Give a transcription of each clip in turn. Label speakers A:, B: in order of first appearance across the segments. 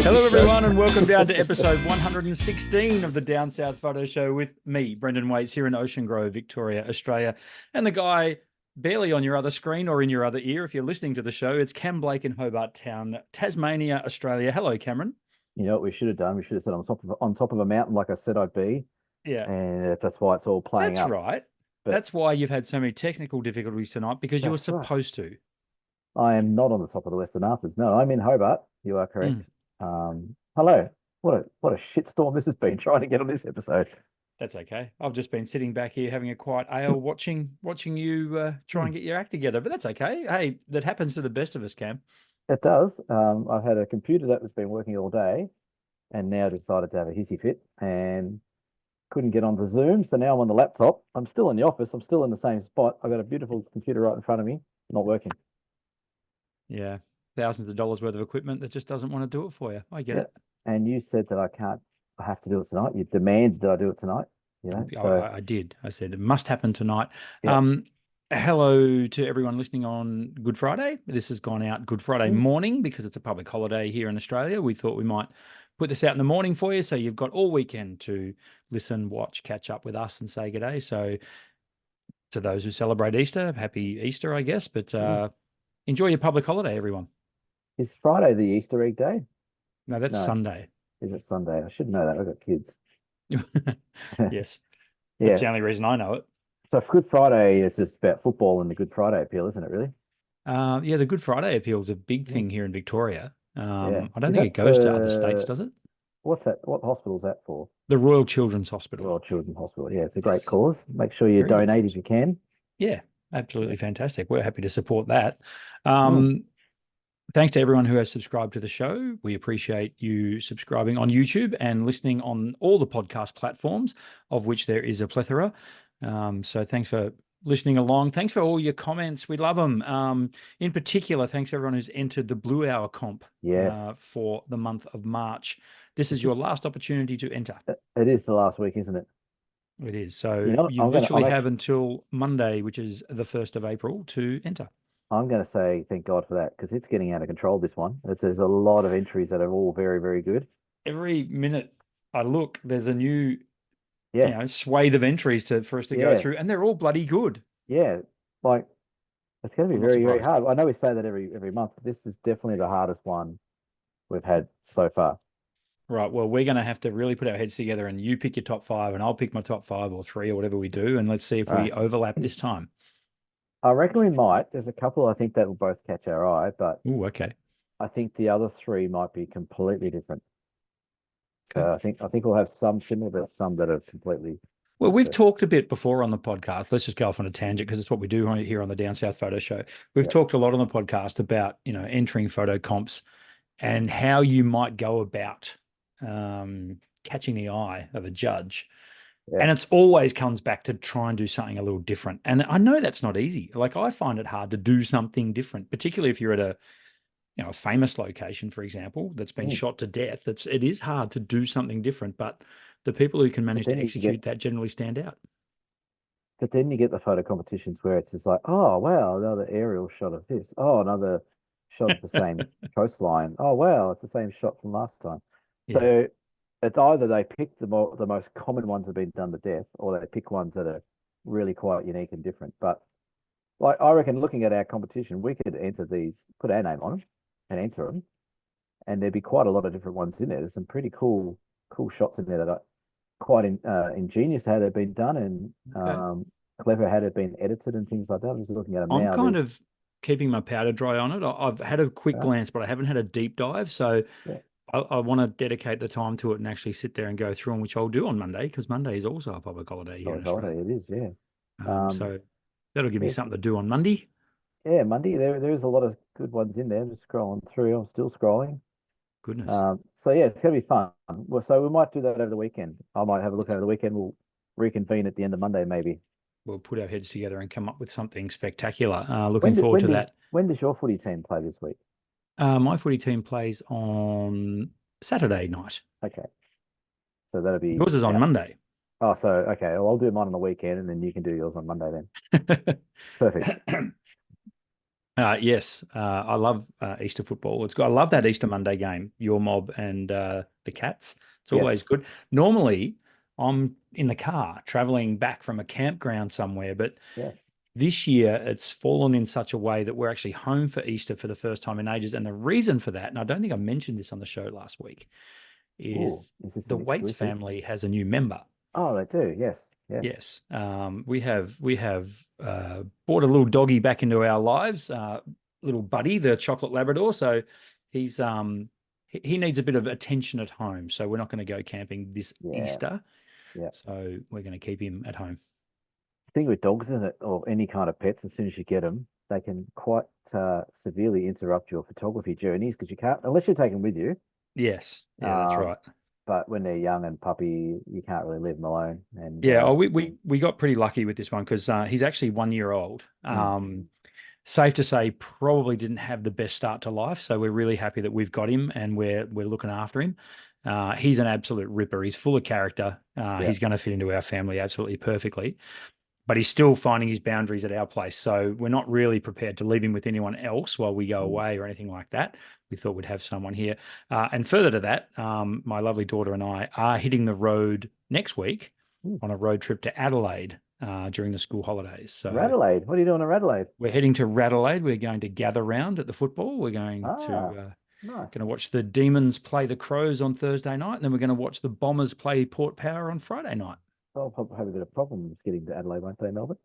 A: Hello, everyone, and welcome down to episode 116 of the Down South Photo Show with me, Brendan Waits, here in Ocean Grove, Victoria, Australia. And the guy barely on your other screen or in your other ear, if you're listening to the show, it's Cam Blake in Hobart Town, Tasmania, Australia. Hello, Cameron.
B: You know what we should have done? We should have said on top of a mountain, like I said I'd be,
A: Yeah,
B: and that's why it's all playing
A: that's
B: up.
A: right.
B: But
A: That's why you've had so many technical difficulties tonight, because you were
B: that's right.
A: supposed to.
B: I am not on the top of the Western Arthurs. No, I'm in Hobart. You are correct. Hello. What a shitstorm this has been trying to get on this episode.
A: That's okay. I've just been sitting back here having a quiet ale, watching you try and get your act together. But that's okay. Hey, that happens to the best of us, Cam.
B: It does. I've had a computer that has been working all day, and now decided to have a hissy fit and couldn't get onto Zoom. So now I'm on the laptop. I'm still in the office. I'm still in the same spot. I've got a beautiful computer right in front of me, not working.
A: Yeah, thousands of dollars worth of equipment that just doesn't want to do it for you. I get it.
B: And you said that I have to do it tonight. You demanded that I do it tonight.
A: I did. I said it must happen tonight.
B: Yeah.
A: Hello to everyone listening on Good Friday. This has gone out Good Friday morning because it's a public holiday here in Australia. We thought we might put this out in the morning for you, so you've got all weekend to listen, watch, catch up with us and say good day. So to those who celebrate Easter, happy Easter, I guess, but enjoy your public holiday, everyone.
B: Is Friday the Easter egg day?
A: No, that's Sunday.
B: Is it Sunday? I should know that. I've got kids.
A: Yes.
B: Yeah.
A: That's the only reason I know it.
B: So for Good Friday, it's just about football and the Good Friday appeal, isn't it, really?
A: Yeah, the Good Friday appeal is a big thing here in Victoria.
B: Yeah.
A: I don't think it goes to other states, does it?
B: What's that? What hospital is that for?
A: The Royal Children's Hospital.
B: Royal Children's Hospital. Yeah, it's a great cause. Make sure you
A: Very good
B: donate
A: cause.
B: if you can.
A: Yeah, absolutely fantastic. We're happy to support that. Thanks to everyone who has subscribed to the show. We appreciate you subscribing on YouTube and listening on all the podcast platforms, of which there is a plethora. So thanks for listening along. Thanks for all your comments. We love them. In particular, thanks to everyone who's entered the Blue Hour comp for the month of March. This is your last opportunity to enter.
B: It is the last week, isn't it?
A: It is. So you literally have until Monday, which is the 1st of April, to enter.
B: I'm going to say thank God for that, because it's getting out of control, this one. There's a lot of entries that are all very, very good.
A: Every minute I look, there's a new swathe of entries for us to go through, and they're all bloody good.
B: Yeah, like it's going to be very, very hard. I know we say that every month, but this is definitely the hardest one we've had so far.
A: Right. Well, we're going to have to really put our heads together, and you pick your top 5 and I'll pick my top 5 or 3 or whatever we do. And let's see if we overlap this time.
B: I reckon we might. There's a couple I think that will both catch our eye, but
A: okay.
B: I think the other 3 might be completely different. So I think we'll have some similar, but some that are completely.
A: Well, we've talked a bit before on the podcast. Let's just go off on a tangent because it's what we do here on the Down South Photo Show. We've talked a lot on the podcast about, entering photo comps and how you might go about catching the eye of a judge. Yeah. And it's always comes back to try and do something a little different. And I know that's not easy. Like, I find it hard to do something different, particularly if you're at a famous location, for example, that's been shot to death. It is hard to do something different, but the people who can manage to execute that generally stand out.
B: But then you get the photo competitions where it's just like, oh, wow, another aerial shot of this. Oh, another shot of the same coastline. Oh, wow, it's the same shot from last time. Yeah. So it's either they pick the most common ones that have been done to death, or they pick ones that are really quite unique and different. But like, I reckon, looking at our competition, we could enter these, put our name on them and enter them, and there'd be quite a lot of different ones in there. There's some pretty cool shots in there that are quite ingenious how they've been done, and clever how they've been edited and things like that. I'm just looking at them now.
A: I'm kind of keeping my powder dry on it. I've had a quick glance, but I haven't had a deep dive. So I want to dedicate the time to it and actually sit there and go through them, which I'll do on Monday, because Monday is also a public holiday here in Australia.
B: It is,
A: so that'll give me something to do on Monday.
B: Yeah, Monday. There is a lot of good ones in there. I'm just scrolling through. I'm still scrolling.
A: Goodness.
B: So yeah, it's gonna be fun. Well, so we might do that over the weekend. I might have a look over the weekend. We'll reconvene at the end of Monday, maybe.
A: We'll put our heads together and come up with something spectacular. Looking forward to that.
B: When does your footy team play this week?
A: My footy team plays on Saturday night.
B: Okay. So that'll be
A: yours is on Monday.
B: Oh, so okay. Well, I'll do mine on the weekend, and then you can do yours on Monday then. Perfect.
A: Yes, I love Easter football. I love that Easter Monday game, your mob and the Cats. It's always
B: Yes,
A: good. Normally, I'm in the car traveling back from a campground somewhere, but
B: yes.
A: this year it's fallen in such a way that we're actually home for Easter for the first time in ages. And the reason for that, and I don't think I mentioned this on the show last week,
B: Oh,
A: is
B: is this
A: the
B: an
A: Waits
B: exclusive?
A: family has a new member.
B: Oh, they do. Yes, yes.
A: Yes, we have brought a little doggy back into our lives, little Buddy, the chocolate Labrador. So he's he needs a bit of attention at home. So we're not going to go camping this
B: Yeah,
A: Easter.
B: yeah.
A: So we're going to keep him at home.
B: The thing with dogs, isn't it, or any kind of pets, as soon as you get them, they can quite severely interrupt your photography journeys because you can't, unless you take them with you.
A: Yes, yeah, that's
B: Um,
A: right.
B: but when they're young and puppy, you can't really leave them alone. And
A: Yeah, oh, we got pretty lucky with this one because he's actually 1 year old.
B: mm,
A: Safe to say, probably didn't have the best start to life. So we're really happy that we've got him and we're looking after him. He's an absolute ripper. He's full of character.
B: yeah,
A: He's going to fit into our family absolutely perfectly. But he's still finding his boundaries at our place. So we're not really prepared to leave him with anyone else while we go
B: mm,
A: away or anything like that. We thought we'd have someone here. And further to that, my lovely daughter and I are hitting the road next week
B: mm.
A: on a road trip to Adelaide during the school holidays. So
B: Radelaide. What are you doing in Radelaide?
A: we're heading to Radelaide. We're going to gather round at the football. We're
B: Ah, nice.
A: going to watch the Demons play the Crows on Thursday night, and then we're going to watch the Bombers play Port Power on Friday night.
B: I'll probably have a bit of problems getting to Adelaide, won't they, Melbourne?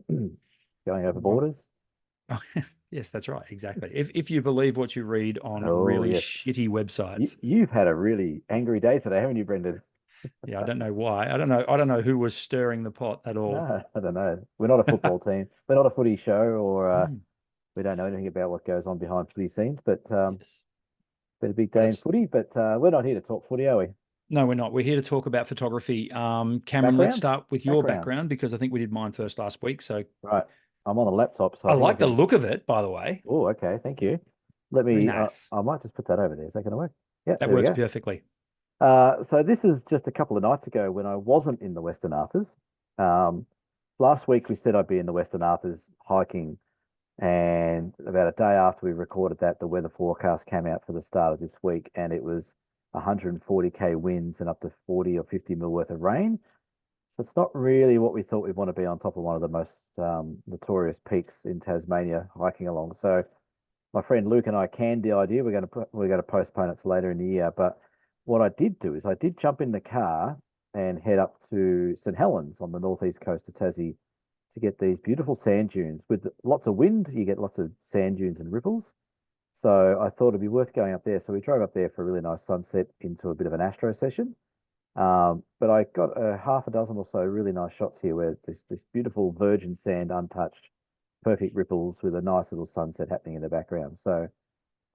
B: Going over
A: Well,
B: borders.
A: yes, that's right. Exactly. If you believe what you read on
B: Oh,
A: really
B: yes.
A: shitty websites.
B: You've had a really angry day today, haven't you, Brendan?
A: Yeah, I don't know why. I don't know. I don't know who was stirring the pot at all.
B: No, I don't know. We're not a football team. We're not a footy show, or
A: Mm,
B: we don't know anything about what goes on behind footy scenes. But
A: yes.
B: been a big day in
A: That's
B: footy. But we're not here to talk footy, are we?
A: no, we're not. We're here to talk about photography. Cameron, let's
B: Backgrounds,
A: start with your
B: backgrounds.
A: background because I think we did mine first last week. So
B: Right. I'm on a laptop, so
A: I
B: I think I
A: like the
B: can.
A: look of it, by the way.
B: Oh, okay. Thank you. Let
A: Very
B: me.
A: nice.
B: I might just put that over there. Is that going to work? Yeah,
A: That
B: there we
A: works
B: go.
A: perfectly.
B: So this is just a couple of nights ago when I wasn't in the Western Arthurs. Um, Last week we said I'd be in the Western Arthurs hiking, and about a day after we recorded that, the weather forecast came out for the start of this week, and it was 140k winds and up to 40 or 50 mil worth of rain. So it's not really what we thought we'd want to be on top of one of the most notorious peaks in Tasmania hiking along. So my friend Luke and I canned the idea. We're going to postpone it to later in the year. But what I did do is I did jump in the car and head up to St Helens on the northeast coast of Tassie to get these beautiful sand dunes. With lots of wind, you get lots of sand dunes and ripples. So I thought it'd be worth going up there. So we drove up there for a really nice sunset into a bit of an astro session. But I got a half a dozen or so really nice shots here where this beautiful virgin sand untouched, perfect ripples with a nice little sunset happening in the background. So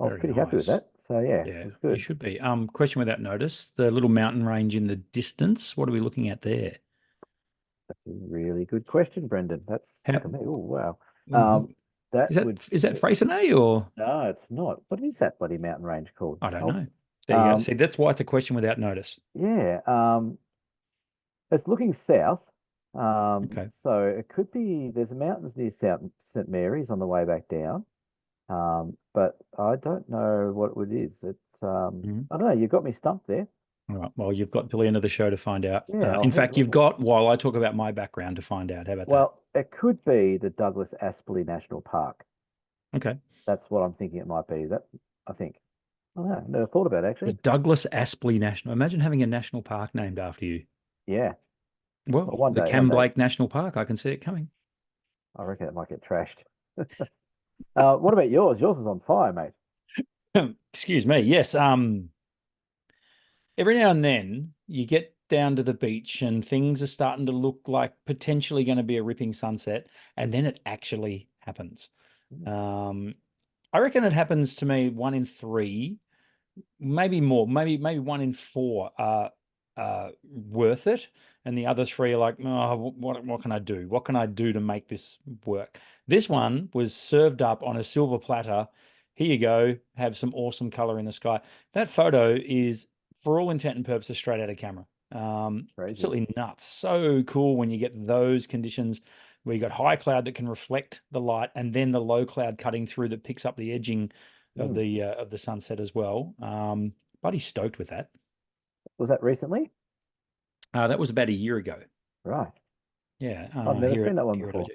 B: I was
A: Very
B: pretty happy with
A: nice.
B: that. So yeah, it
A: Yeah,
B: was
A: you
B: good.
A: should be. Question without notice. The little mountain range in the distance. What are we looking at there?
B: That's a really good question, Brendan. That's
A: How,
B: for me. Oh wow.
A: mm,
B: That would
A: is that Freycinet or
B: no, it's not. What is that bloody mountain range called?
A: I don't
B: Oh,
A: know. There you go. See, that's why it's a question without notice.
B: yeah. It's looking south.
A: Okay.
B: So it could be there's mountains near South St Mary's on the way back down. But I don't know what it is. It's
A: Mhm.
B: I don't know. You got me stumped there.
A: All right. Well, you've got till the end of the show to find out.
B: Yeah, I'll
A: In
B: head.
A: fact, you've got while I talk about my background to find out. How about that?
B: Well, it could be the Douglas Aspley National Park.
A: Okay.
B: That's what I'm thinking it might be. That I think. I don't know. Never thought about it
A: The
B: actually.
A: Douglas Aspley National. Imagine having a national park named after you.
B: Yeah.
A: Well,
B: Well, one
A: the
B: day,
A: Cam
B: one day,
A: Blake National Park. I can see it coming.
B: I reckon it might get trashed. What about yours? Yours is on fire, mate.
A: Excuse me. Yes. Every now and then you get down to the beach and things are starting to look like potentially going to be a ripping sunset, and then it actually happens.
B: Mm,
A: Um, I reckon it happens to me 1 in 3, maybe more, maybe 1 in 4 are worth it, and the other three are like, oh, what can I do? What can I do to make this work? This one was served up on a silver platter. Here you go. Have some awesome color in the sky. That photo is, for all intent and purposes, straight out of camera.
B: Crazy.
A: Absolutely nuts. So cool when you get those conditions where you got high cloud that can reflect the light, and then the low cloud cutting through that picks up the edging of the sunset as well. Buddy's stoked with that.
B: Was that recently?
A: That was about a year ago.
B: Right.
A: Yeah,
B: I've never seen that one
A: here at
B: before.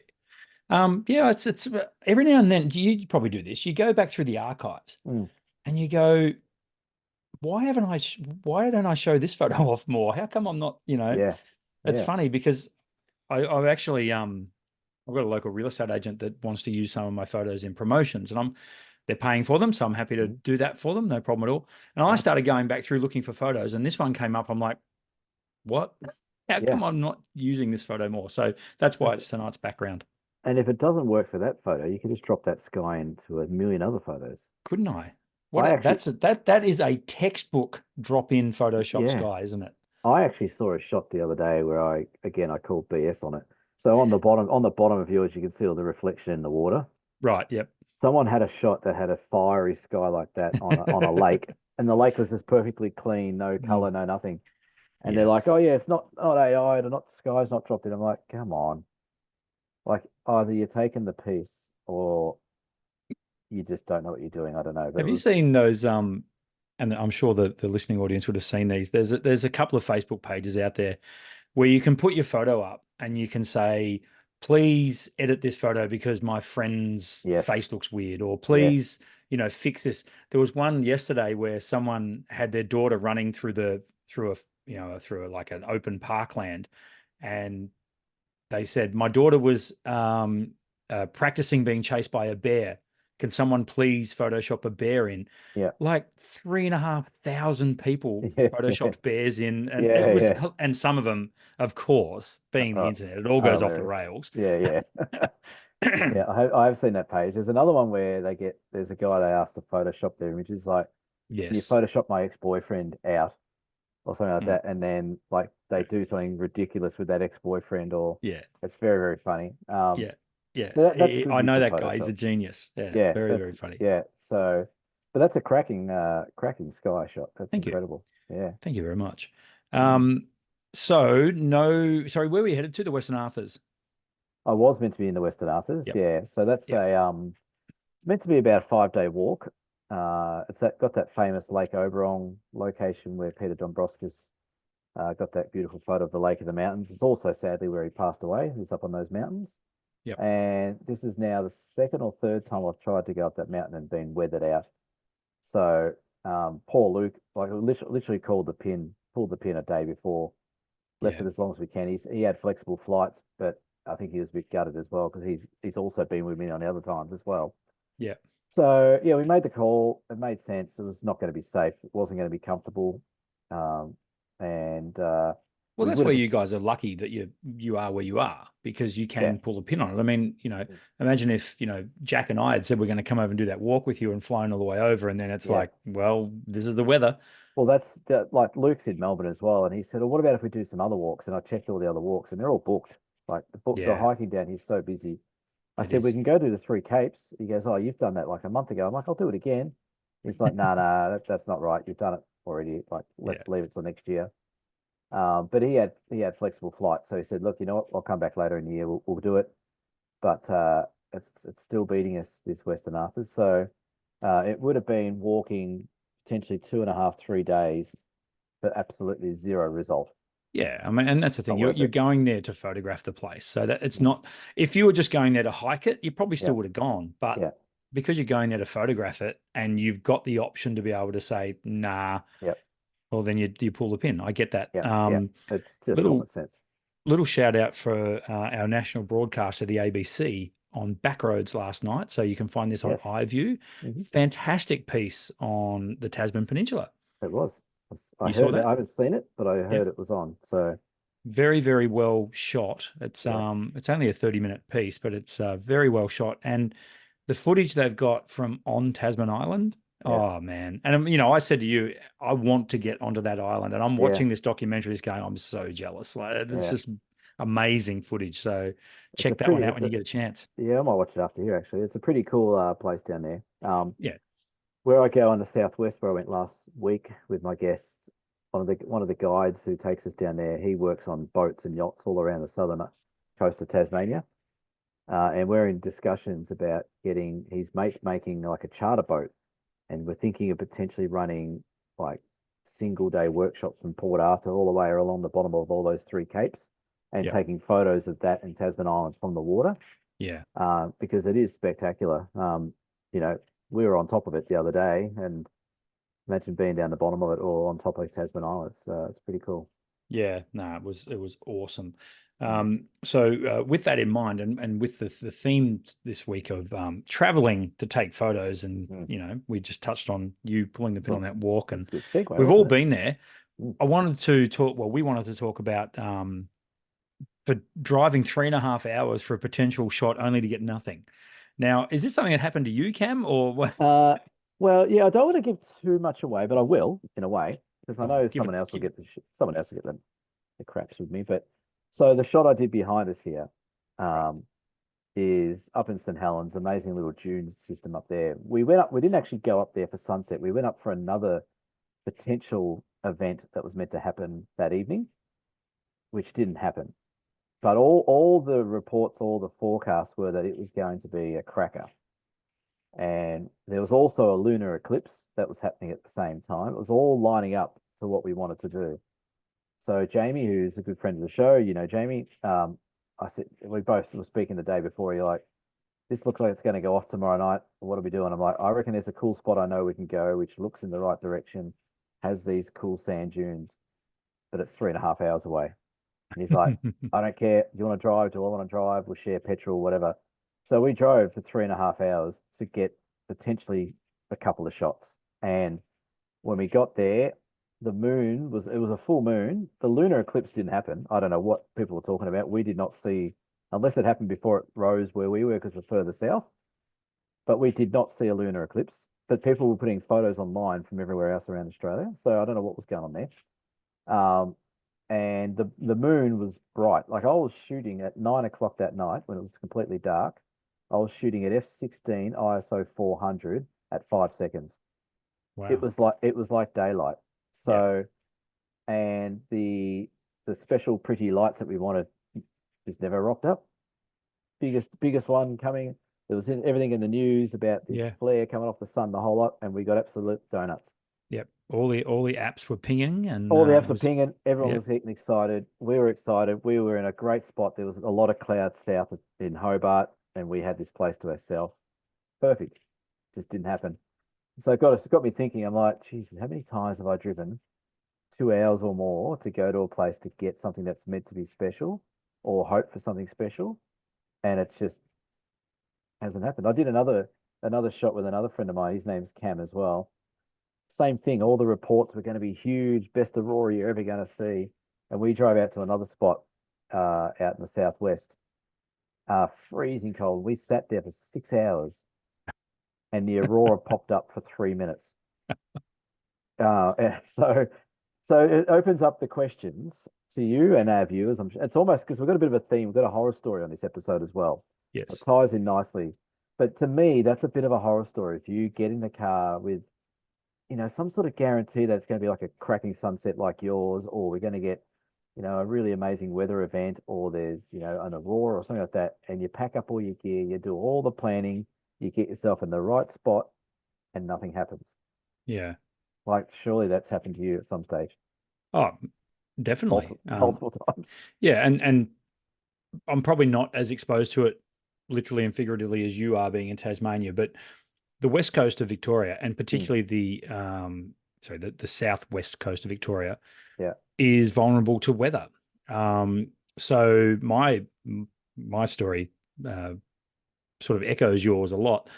A: OG. Yeah, it's every now and then. You probably do this. You go back through the archives and you go, why don't I show this photo off more? How come I'm not,
B: Yeah.
A: It's
B: Yeah.
A: funny because I've actually I've got a local real estate agent that wants to use some of my photos in promotions, and they're paying for them, so I'm happy to do that for them, no problem at all. And I started going back through looking for photos, and this one came up. I'm like, what? How come I'm not using this photo more? So that's why it's tonight's background.
B: And if it doesn't work for that photo, you can just drop that sky into a million other photos.
A: Couldn't I? That is a textbook drop-in Photoshop sky, isn't it?
B: I actually saw a shot the other day where I called BS on it. So on the bottom of yours, you can see all the reflection in the water.
A: Right. Yep.
B: Someone had a shot that had a fiery sky like that on a lake, and the lake was just perfectly clean, no color, no nothing. And they're like, "Oh yeah, it's not AI, or not the sky's not dropped in." I'm like, "Come on!" Like either you're taking the piece or you just don't know what you're doing. I don't know. But
A: Have you seen those? And I'm sure the listening audience would have seen these. There's a couple of Facebook pages out there where you can put your photo up and you can say, please edit this photo because my friend's face looks weird, or please, fix this. There was one yesterday where someone had their daughter running through like an open parkland, and they said, my daughter was practicing being chased by a bear. Can someone please Photoshop a bear in?
B: Yeah.
A: Like 3,500 people Photoshopped bears in, and and some of them, of course, being the internet, it all goes off the rails.
B: Yeah. Yeah, I have seen that page. There's another one where there's a guy they asked to Photoshop their images, like, can you Photoshop my ex-boyfriend out or something like that, and then like they do something ridiculous with that ex-boyfriend, or it's very, very funny. That's good
A: I know that
B: Photoshop.
A: guy. He's a genius.
B: Yeah,
A: very, very funny.
B: Yeah, so, but that's a cracking sky shot. That's
A: Thank
B: incredible.
A: You. Yeah, thank you very much. Sorry, where were we headed to? The Western Arthurs.
B: I was meant to be in the Western Arthurs. Yeah, so that's it's meant to be about a 5-day walk. It's got that famous Lake Oberon location where Peter Dombrowski's got that beautiful photo of the lake of the mountains. It's also sadly where he passed away. He's up on those mountains.
A: Yep.
B: And this is now the second or third time I've tried to go up that mountain and been weathered out. So poor Luke, like literally pulled the pin a day before, left it as long as we can. He had flexible flights, but I think he was a bit gutted as well because he's also been with me on the other times as well.
A: Yeah.
B: So yeah, we made the call. It made sense. It was not going to be safe. It wasn't going to be comfortable.
A: Well, that's where you guys are lucky that you are where you are, because you can pull a pin on it. I mean, imagine if, Jack and I had said we're going to come over and do that walk with you and flown all the way over, and then it's like, well, this is the weather.
B: Well, that's like Luke's in Melbourne as well, and he said, well, what about if we do some other walks? And I checked all the other walks, and they're all booked. Like the hiking down here's so busy. I said, we can go do the 3 Capes. He goes, oh, you've done that like a month ago. I'm like, I'll do it again. He's like, no, that's not right. You've done it already. Like, let's leave it till next year. But he had flexible flights, so he said, look, you know what? I'll come back later in the year. We'll do it. But it's still beating us, this Western Arthurs. So it would have been walking potentially 2.5, 3 days, but absolutely zero result.
A: Yeah, I mean, and that's the thing. You're going there to photograph the place, so that it's not. If you were just going there to hike it, you probably still would have gone. But because you're going there to photograph it, and you've got the option to be able to say, nah. Well, then you pull the pin. I get that.
B: It's just common sense.
A: Little shout out for our national broadcaster, the ABC, on Backroads last night. So you can find this on iView. Fantastic piece on the Tasman Peninsula.
B: It was. I heard it. I haven't seen it, but I heard it was on. So
A: very, very well shot. It's only a 30-minute piece, but it's very well shot. And the footage they've got from on Tasman Island. Oh man. And I said to you, I want to get onto that island, and I'm watching this documentary going, I'm so jealous. Like, it's just amazing footage. So check that one out when you get a chance.
B: Yeah, I might watch it after here actually. It's a pretty cool place down there. Where I go on the southwest, where I went last week with my guests, one of the guides who takes us down there, he works on boats and yachts all around the southern coast of Tasmania. and we're in discussions about getting his mates making like a charter boat, and we're thinking of potentially running like single day workshops from Port Arthur all the way along the bottom of all those three capes, and
A: Yeah.
B: taking photos of that in Tasman Island from the water,
A: Yeah.
B: because it is spectacular. You know, we were on top of it the other day, and imagine being down the bottom of it or on top of Tasman Island. It's pretty cool.
A: Yeah, no, it was awesome.
B: Mm.
A: So with that in mind, and with the theme this week of traveling to take photos, and
B: Mm.
A: we just touched on you pulling the pin on that walk,
B: That's
A: and
B: a good segue,
A: we've all
B: wasn't it?
A: been there.
B: Mm.
A: I wanted to talk. Well, we wanted to talk about for driving 3.5 hours for a potential shot only to get nothing. Now, is this something that happened to you, Cam, or what?
B: Uh, well, yeah, I don't want to give too much away, but I will in a way, because I
A: Go on,
B: know
A: give it,
B: someone else will
A: give it.
B: get someone else will get the craps with me. But so the shot I did behind us here, um, is up in St. Helens, amazing little dune system up there. We went up. We didn't actually go up there for sunset. We went up for another potential event that was meant to happen that evening, which didn't happen. But all the reports, all the forecasts were that it was going to be a cracker. And there was also a lunar eclipse that was happening at the same time. It was all lining up to what we wanted to do. So Jamie, who's a good friend of the show, Jamie, I said we both were speaking the day before. You're like, this looks like it's going to go off tomorrow night. What are we doing? I'm like, I reckon there's a cool spot I know we can go, which looks in the right direction, has these cool sand dunes, but it's 3.5 hours away. And he's like, I don't care. Do you want to drive? Do I want to drive? We'll share petrol, whatever. So we drove for 3.5 hours to get potentially a couple of shots. And when we got there, it was a full moon. The lunar eclipse didn't happen. I don't know what people were talking about. We did not see, unless it happened before it rose where we were because we're further south, but we did not see a lunar eclipse. But people were putting photos online from everywhere else around Australia. So I don't know what was going on there. And the moon was bright. Like I was shooting at 9 o'clock that night when it was completely dark. I was shooting at f16 ISO 400 at 5 seconds.
A: Wow.
B: It was like daylight.
A: Yeah.
B: So, and the special pretty lights that we wanted just never rocked up. Biggest one coming. There was everything in the news about this
A: Yeah.
B: flare coming off the sun, the whole lot, and we got absolute donuts.
A: Yep. All the apps were pinging, and
B: All the apps
A: it
B: were
A: was.
B: pinging. Everyone
A: Yeah.
B: was getting excited. We were excited. We were in a great spot. There was a lot of clouds south in Hobart, and we had this place to ourselves. Perfect. Just didn't happen. So it got me thinking. I'm like, Jesus, how many times have I driven 2 hours or more to go to a place to get something that's meant to be special or hope for something special, and it just hasn't happened. I did another shot with another friend of mine. His name's Cam as well. Same thing. All the reports were going to be huge, best aurora you're ever going to see. And we drove out to another spot out in the southwest, freezing cold. We sat there for 6 hours, and the aurora popped up for 3 minutes. And so it opens up the questions to you and our viewers. It's almost because we've got a bit of a theme. We've got a horror story on this episode as well. So it
A: Yes.
B: ties in nicely. But to me, that's a bit of a horror story. If you get in the car with some sort of guarantee that it's going to be like a cracking sunset like yours, or we're going to get, a really amazing weather event, or there's, an aurora or something like that, and you pack up all your gear, you do all the planning, you get yourself in the right spot, and nothing happens.
A: Yeah.
B: Like, surely that's happened to you at some stage,
A: Oh, definitely.
B: multiple times.
A: Yeah, and I'm probably not as exposed to it literally and figuratively as you are being in Tasmania, but the west coast of Victoria, and
B: Mm,
A: particularly the southwest coast of Victoria,
B: yeah.
A: is vulnerable to weather. So my story sort of echoes yours a lot.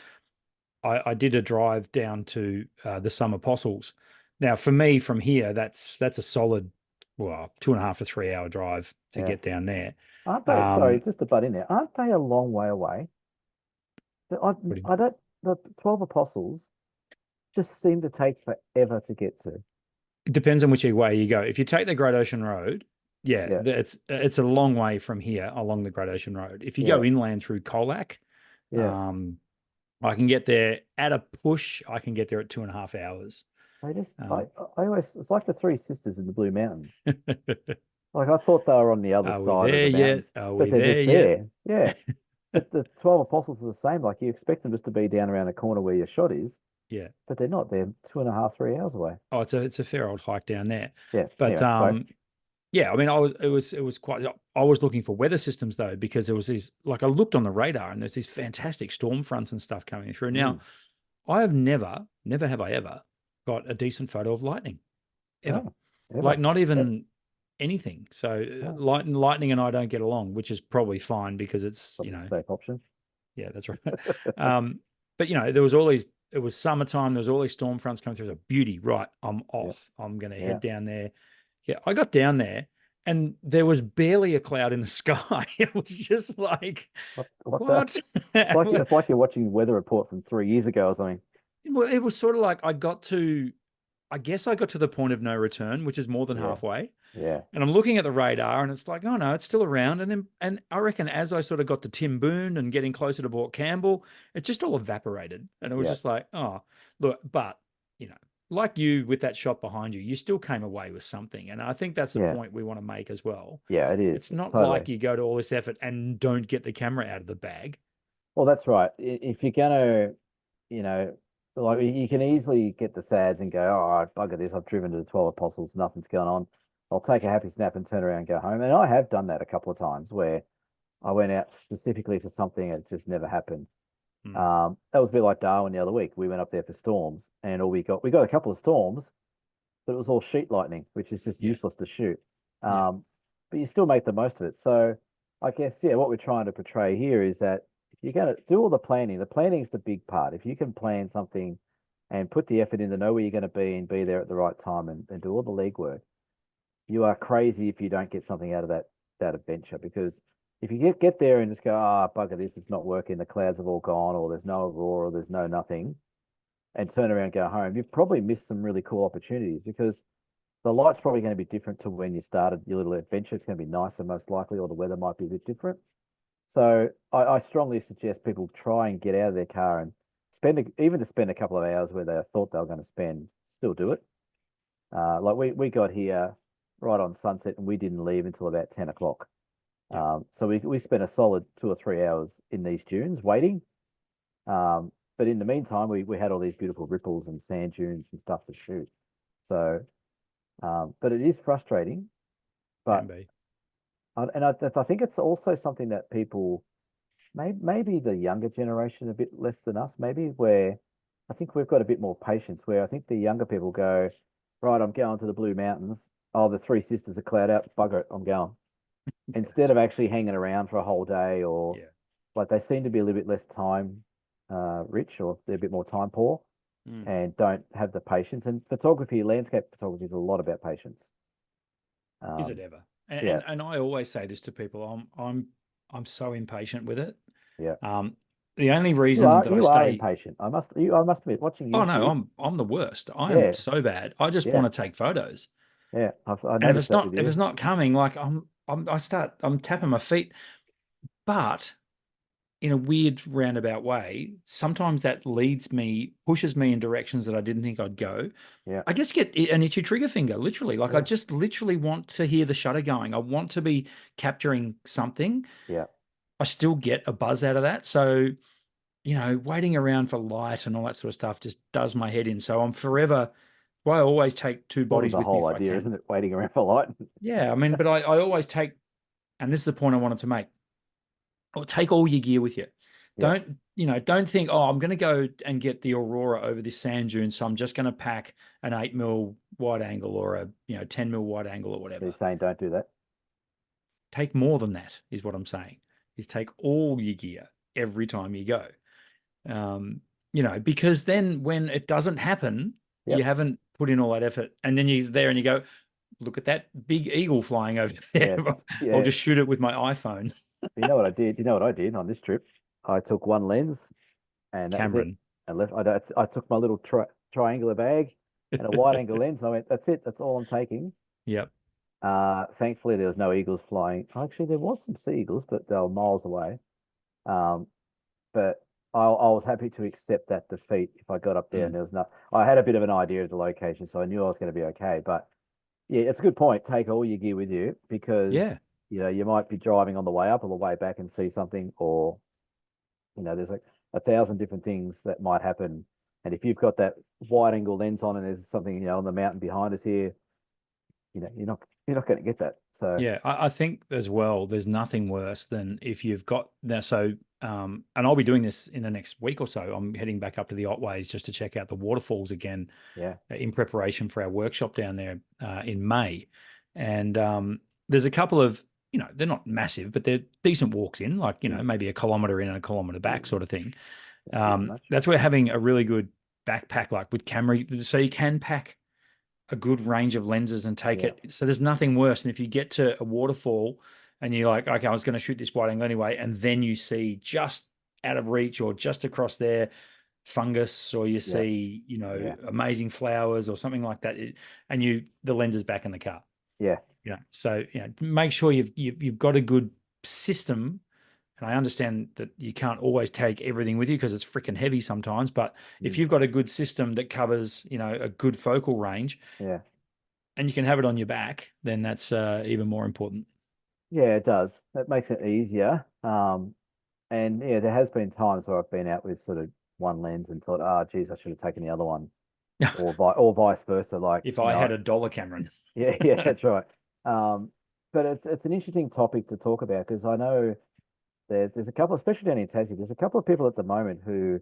A: I did a drive down to the Some Apostles. Now, for me, from here, that's a solid, well, 2.5 to 3 hour drive to
B: Yeah.
A: get down there.
B: Aren't they, sorry,
A: Um,
B: just to butt in there, aren't they a long way away? I,
A: what
B: I don't, the 12 apostles just seem to take forever to get to.
A: It depends on which way you go. If you take the Great Ocean Road, yeah,
B: Yeah.
A: it's a long way from here along the Great Ocean Road. If you
B: Yeah.
A: go inland through Colac,
B: Yeah.
A: um, I can get there at a push. I can get there at 2.5 hours.
B: I just,
A: Um,
B: I always, it's like the Three Sisters in the Blue Mountains. Like I thought they were on the other
A: are we
B: side of
A: there
B: the
A: yet?
B: mountains,
A: Are
B: but
A: we
B: they're
A: there
B: just
A: yet?
B: there. Yeah. But the 12 apostles are the same. Like you expect them just to be down around the corner where your shot is,
A: Yeah.
B: but they're not. They're 2.5, 3 hours away.
A: Oh, it's a fair old hike down there.
B: Yeah.
A: But
B: Anyway, sorry.
A: yeah, I mean, it was quite. I was looking for weather systems though, because there was these, like, I looked on the radar and there's these fantastic storm fronts and stuff coming through. Now,
B: Mm.
A: I have never have I ever got a decent photo of lightning ever.
B: Oh,
A: Like
B: ever.
A: not
B: Yep.
A: even anything. So
B: Oh,
A: lightning and I don't get along, which is probably fine because it's,
B: probably a safe option.
A: yeah, that's right. But there was all these, it was summertime, there was all these storm fronts coming through. It was a beauty, right? I'm
B: Yep.
A: off. I'm gonna
B: Yeah.
A: head down there. Yeah, I got down there and there was barely a cloud in the sky. It was just like,
B: What the?
A: what?
B: It's like you're watching weather report from 3 years ago or something.
A: Well, it was sort of like I guess I got to the point of no return, which is more than
B: Yeah.
A: halfway.
B: Yeah.
A: And I'm looking at the radar and it's like, oh no, it's still around. And I reckon as I sort of got to Tim Boone and getting closer to Port Campbell, it just all evaporated. And it was
B: Yeah.
A: just like, oh, look, but like you with that shot behind you, you still came away with something. And I think that's the
B: Yeah.
A: point we want to make as well.
B: Yeah. It is
A: It's not like
B: totally.
A: you go to all this effort and don't get the camera out of the bag.
B: Well, that's right. If you're gonna, you know, like you can easily get the sads and go, oh, bugger this. I've driven to the 12 apostles. Nothing's going on. I'll take a happy snap and turn around and go home. And I have done that a couple of times where I went out specifically for something and it just never happened.
A: Hmm.
B: That was a bit like Darwin the other week. We went up there for storms and all we got a couple of storms, but it was all sheet lightning, which is just
A: Yeah.
B: useless to shoot.
A: Yeah.
B: But you still make the most of it. So I guess, yeah, what we're trying to portray here is that if you're going to do all the planning is the big part. If you can plan something and put the effort in to know where you're going to be and be there at the right time and do all the legwork, you are crazy if you don't get something out of that adventure. Because if you get there and just go, ah, bugger this, it's not working, the clouds have all gone, or there's no aurora, or there's no nothing, and turn around and go home, you've probably missed some really cool opportunities because the light's probably going to be different to when you started your little adventure. It's going to be nicer, most likely, or the weather might be a bit different. So I strongly suggest people try and get out of their car and even to spend a couple of hours where they thought they were going to spend, still do it. Like we got here right on sunset and we didn't leave until about 10 o'clock.
A: Yeah.
B: So we spent a solid 2 or 3 hours in these dunes waiting. But in the meantime, we had all these beautiful ripples and sand dunes and stuff to shoot. So, but it is frustrating.
A: Can
B: But
A: be.
B: I think it's also something that people, maybe the younger generation a bit less than us, maybe where I think we've got a bit more patience. Where I think the younger people go, right, I'm going to the Blue Mountains. Oh, the Three Sisters are cloud out. Bugger it, I'm going. Instead of actually hanging around for a whole day, or
A: Yeah.
B: like they seem to be a little bit less time rich, or they're a bit more time poor
A: Mm.
B: and don't have the patience. And photography, landscape photography is a lot about patience.
A: Is it
B: Um,
A: ever? And,
B: yeah,
A: and I always say this to people. I'm so impatient with it.
B: yeah.
A: Um, the only
B: You
A: reason
B: are
A: that I
B: you are
A: stay,
B: impatient. I must admit, watching
A: oh
B: you
A: no,
B: shoot.
A: I'm the worst. I am
B: Yeah,
A: so bad. I just
B: yeah,
A: want to take photos.
B: yeah. I
A: And
B: noticed that with
A: if
B: you.
A: it's not coming, like I'm tapping my feet. But in a weird roundabout way, sometimes that pushes me in directions that I didn't think I'd go.
B: Yeah,
A: I just get an itchy trigger finger, literally. Like I
B: yeah,
A: just literally want to hear the shutter going. I want to be capturing something.
B: yeah,
A: I still get a buzz out of that. So, waiting around for light and all that sort of stuff just does my head in. So I'm forever, well, I always take two
B: sort of
A: bodies
B: the
A: with me
B: whole
A: if I
B: idea,
A: can.
B: isn't it? Waiting around for light.
A: Yeah, I mean, but I always take, and this is the point I wanted to make, or take all your gear with you.
B: Yeah,
A: Don't think, oh, I'm going to go and get the aurora over this sand dune, so I'm just going to pack an 8 mil wide angle or a 10 mil wide angle or
B: so you're
A: whatever.
B: saying don't do that.
A: Take more than that is what I'm saying. Is take all your gear every time you go. Because then when it doesn't happen, you
B: Yep.
A: haven't put in all that effort, and then you're there and you go, look at that big eagle flying over there.
B: Yes.
A: I'll
B: Yeah.
A: just shoot it with my iPhone.
B: You know what I did? You know what I did on this trip? I took one lens and that was it.
A: Cameron.
B: And I took my little triangular bag and a wide angle lens. And I went, that's it. That's all I'm taking.
A: Yep.
B: Thankfully there was no eagles flying. Actually, there was some sea eagles, but they were miles away. Um, but I was happy to accept that defeat if I got up there and
A: Mm.
B: there was no. I had a bit of an idea of the location, so I knew I was going to be okay. But yeah, it's a good point. Take all your gear with you because
A: Yeah.
B: you might be driving on the way up or the way back and see something, or there's like 1,000 different things that might happen. And if you've got that wide angle lens on and there's something, on the mountain behind us here, you're not going to get that. So
A: Yeah, I think as well, there's nothing worse than if you've got now. So, and I'll be doing this in the next week or so. I'm heading back up to the Otways just to check out the waterfalls again,
B: yeah,
A: in preparation for our workshop down there in May. And there's a couple of, they're not massive, but they're decent walks in, like, maybe a kilometre in and a kilometre back sort of thing.
B: much.
A: That's where having a really good backpack, like with camera, so you can pack a good range of lenses and take
B: Yeah,
A: it. So there's nothing worse than if you get to a waterfall and you're like, okay, I was going to shoot this wide angle anyway, and then you see just out of reach or just across there fungus, or you
B: yeah,
A: see,
B: yeah,
A: amazing flowers or something like that, and the lens is back in the car.
B: yeah.
A: So make sure you've got a good system. And I understand that you can't always take everything with you because it's freaking heavy sometimes. But if you've got a good system that covers, a good focal range,
B: Yeah.
A: and you can have it on your back, then that's even more important.
B: Yeah, it does. That makes it easier. And yeah, there has been times where I've been out with sort of one lens and thought, geez, I should have taken the other one, or vice versa. Like,
A: If I had $1, Cameron.
B: yeah, yeah, that's right. But it's an interesting topic to talk about because I know there's a couple, especially down in Tassie, there's a couple of people at the moment who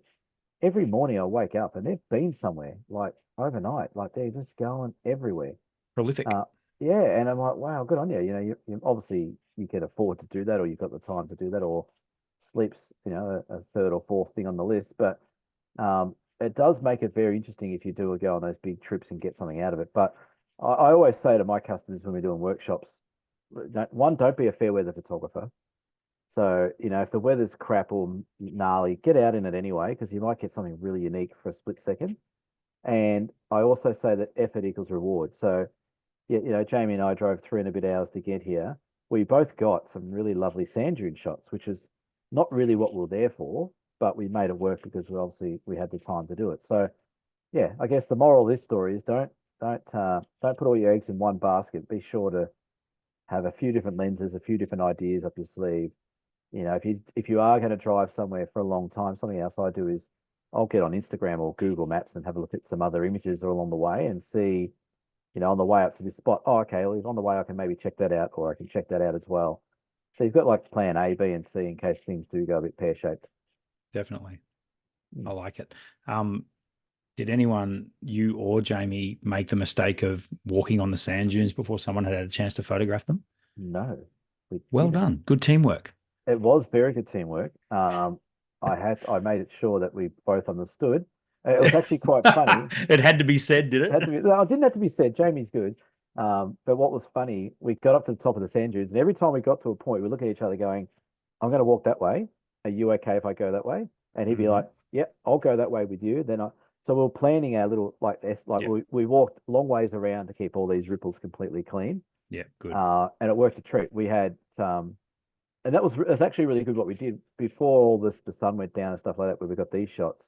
B: every morning I wake up and they've been somewhere like overnight, like they're just going everywhere.
A: Prolific.
B: Uh, yeah, and I'm like, wow, good on you. You obviously you can afford to do that, or you've got the time to do that, or sleeps, a third or fourth thing on the list. But it does make it very interesting if you do go on those big trips and get something out of it. But I always say to my customers when we're doing workshops, one, don't be a fair weather photographer. So, if the weather's crap or gnarly, get out in it anyway, because you might get something really unique for a split second. And I also say that effort equals reward. So, yeah, Jamie and I drove 3 and a bit hours to get here. We both got some really lovely sand dune shots, which is not really what we were there for, but we made it work because we had the time to do it. So, yeah, I guess the moral of this story is don't put all your eggs in one basket. Be sure to have a few different lenses, a few different ideas up your sleeve. If you are going to drive somewhere for a long time, something else I do is I'll get on Instagram or Google Maps and have a look at some other images along the way and see, on the way up to this spot, oh, okay, well, on the way I can maybe check that out, or I can check that out as well. So you've got like plan A, B, and C in case things do go a bit pear-shaped.
A: Definitely.
B: Mm.
A: I like it. Did anyone, you or Jamie, make the mistake of walking on the sand dunes before someone had a chance to photograph them?
B: No, we
A: Well
B: didn't.
A: done. Good teamwork.
B: It was very good teamwork. I made it sure that we both understood. It was actually quite funny.
A: It had to be said, did
B: It had to
A: it?
B: be, no, it didn't have to be said. Jamie's good. But what was funny, we got up to the top of the sand dunes, and every time we got to a point, we look at each other going, I'm going to walk that way. Are you okay if I go that way? And he'd be like, yeah, I'll go that way with you. So we were planning our little,
A: Yep.
B: we walked long ways around to keep all these ripples completely clean.
A: Yeah, good.
B: And it worked a treat. We had, and it was actually really good what we did before all this, the sun went down and stuff like that, where we got these shots.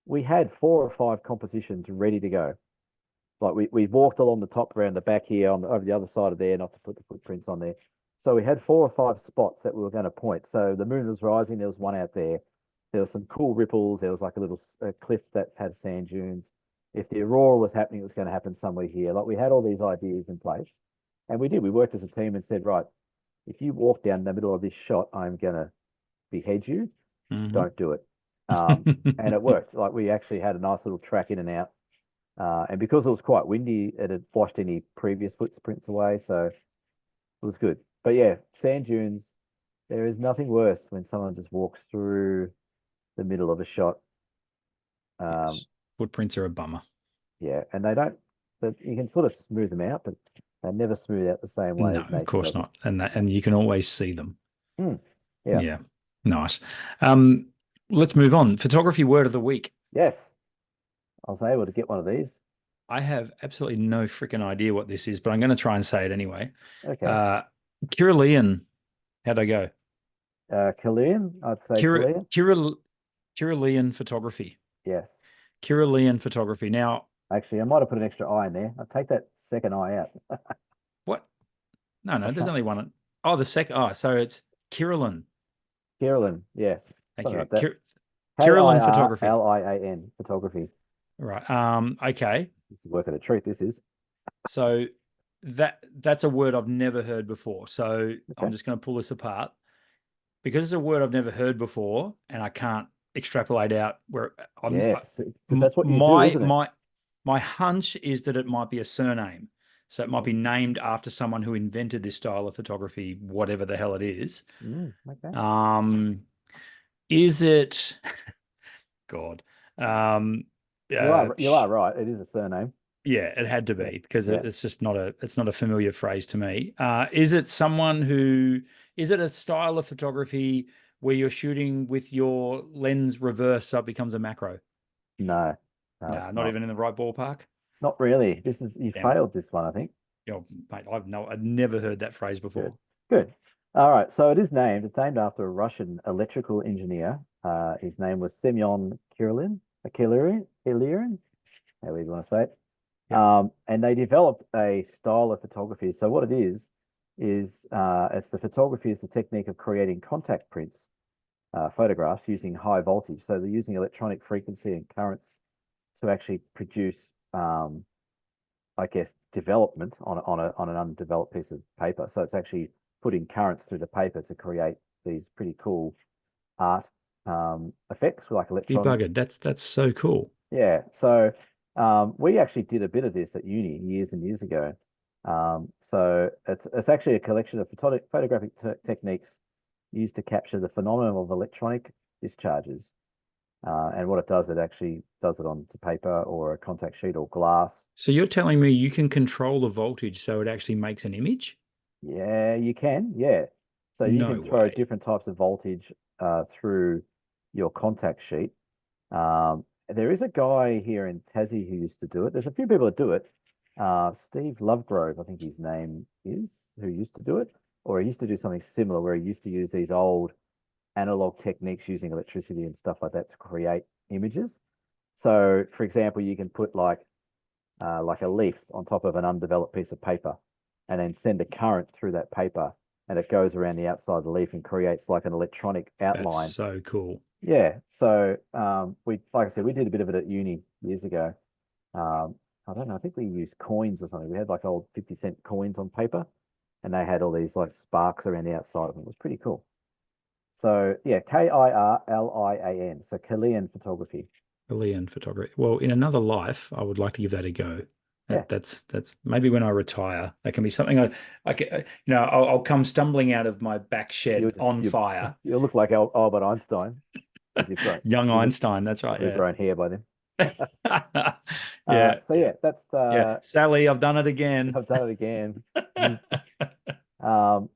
B: We had 4 or 5 compositions ready to go. Like we walked along the top around the back here over the other side of there, not to put the footprints on there. So we had 4 or 5 spots that we were going to point. So the moon was rising. There was one out there. There was some cool ripples. There was like a little cliff that had sand dunes. If the aurora was happening, it was going to happen somewhere here. Like we had all these ideas in place, and we did. We worked as a team and said, right, if you walk down the middle of this shot, I'm going to behead you. Don't do it. And it worked. Like we actually had a nice little track in and out. And because it was quite windy, it had washed any previous footprints away. So it was good. But yeah, sand dunes, there is nothing worse when someone just walks through the middle of a shot.
A: Footprints are a bummer.
B: Yeah, and they don't, you can sort of smooth them out, but they never smooth out the same way
A: No,
B: as nature
A: of course
B: does it.
A: not. And you can always see them.
B: Yeah.
A: Yeah. Nice. Let's move on. Photography word of the week.
B: Yes. I was able to get one of these.
A: I have absolutely no freaking idea what this is, but I'm going to try and say it anyway.
B: Okay.
A: Kiralian. How'd I go?
B: Chilean, I'd say Chilean.
A: Kiralian photography.
B: Yes.
A: Kiralian photography. Now,
B: actually, I might have put an extra I in there. I'll take that second I out.
A: what? No, there's only one. Oh, the second. Oh, so it's Kirilan.
B: Kirilan, yes.
A: Thank
B: Something
A: you.
B: like that.
A: Kirlian Photography.
B: Kirlian photography.
A: Right. Okay.
B: This is worth of a treat. This is
A: So that's a word I've never heard before. So I'm
B: okay.
A: just going to pull this apart because it's a word I've never heard before, and I can't extrapolate out where
B: Yes, because that's what you do,
A: my
B: isn't it?
A: my hunch is that it might be a surname. So it might be
B: Mm,
A: named after someone who invented this style of photography, whatever the hell it is.
B: okay.
A: Is it God? Um,
B: You are right. It is a surname.
A: yeah, it had to
B: Yeah,
A: be because
B: yeah.
A: it's not a familiar phrase to me. Is it someone who is it a style of photography where you're shooting with your lens reversed so it becomes a macro?
B: No, no,
A: Nah,
B: it's
A: not
B: not.
A: even in the right ballpark.
B: Not really. You
A: Damn it.
B: failed this one, I think.
A: You know, mate, I've never heard that phrase
B: Good,
A: before.
B: good. All right. So it is named. It's named after a Russian electrical engineer. His name was Semyon Kirillin, Kiririn, however you want to say it.
A: Yep.
B: And they developed a style of photography. So what it is it's the photography is the technique of creating contact prints, photographs using high voltage. So they're using electronic frequency and currents to actually produce, I guess, development on an undeveloped piece of paper. So it's actually putting currents through the paper to create these pretty cool art effects like
A: Be
B: electron.
A: buggered. That's so cool.
B: Yeah. So we actually did a bit of this at uni years and years ago. So it's actually a collection of photographic techniques used to capture the phenomenon of electronic discharges. And what it does, it actually does it onto paper or a contact sheet or glass.
A: So you're telling me you can control the voltage so it actually makes an image?
B: Yeah, you can. Yeah. So you can
A: No
B: throw
A: way.
B: different types of voltage through your contact sheet. There is a guy here in Tassie who used to do it. There's a few people that do it. Steve Lovegrove, I think his name is, who used to do it, or he used to do something similar where he used to use these old analog techniques using electricity and stuff like that to create images. So, for example, you can put like a leaf on top of an undeveloped piece of paper, and then send a current through that paper, and it goes around the outside of the leaf and creates like an electronic
A: That's
B: outline.
A: so cool.
B: Yeah. So we, like I said, we did a bit of it at uni years ago. I don't know. I think we used coins or something. We had like old 50-cent coins on paper, and they had all these like sparks around the outside of them. It was pretty cool. So yeah, Kirlian. So Kirlian photography.
A: Alien photography. Well, in another life, I would like to give that a go.
B: Yeah.
A: That's maybe when I retire, that can be something I can, I'll come stumbling out of my back
B: You'll
A: shed
B: just
A: on fire.
B: you look like Albert Einstein because
A: Young
B: you'll
A: Einstein, that's right.
B: have grown hair by then.
A: Yeah. Yeah,
B: So
A: yeah,
B: yeah, that's
A: yeah. Sally, I've done it again.
B: I've done it again. Um,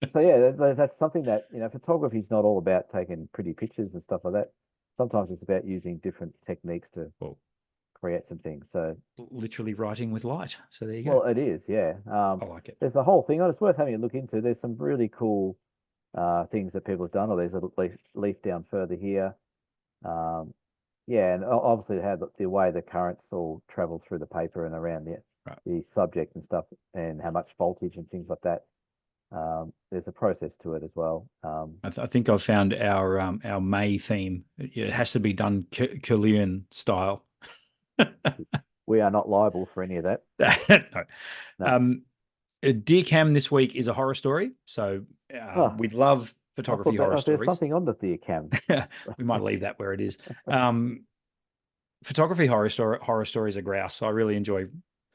B: so yeah, that's something that, photography is not all about taking pretty pictures and stuff like that. Sometimes it's about using different techniques to
A: Well,
B: create some things. So,
A: literally writing with light. So there you go.
B: well, it is, yeah.
A: I like it.
B: There's a whole thing. It's worth having a look into. There's some really cool things that people have done. Or there's a leaf down further here. Um, yeah, and obviously how the way the currents all travel through the paper and around
A: Right.
B: the subject and stuff, and how much voltage and things like that. There's a process to it as well.
A: I think I've found our May theme. It has to be done Chilean style.
B: We are not liable for any of that.
A: No.
B: No.
A: Dear Cam this week is a horror story. So
B: Oh,
A: we love
B: I
A: photography
B: thought
A: horror
B: there's
A: stories.
B: something on the cam.
A: We might leave that where it is. Photography horror stories are grouse. I really enjoy.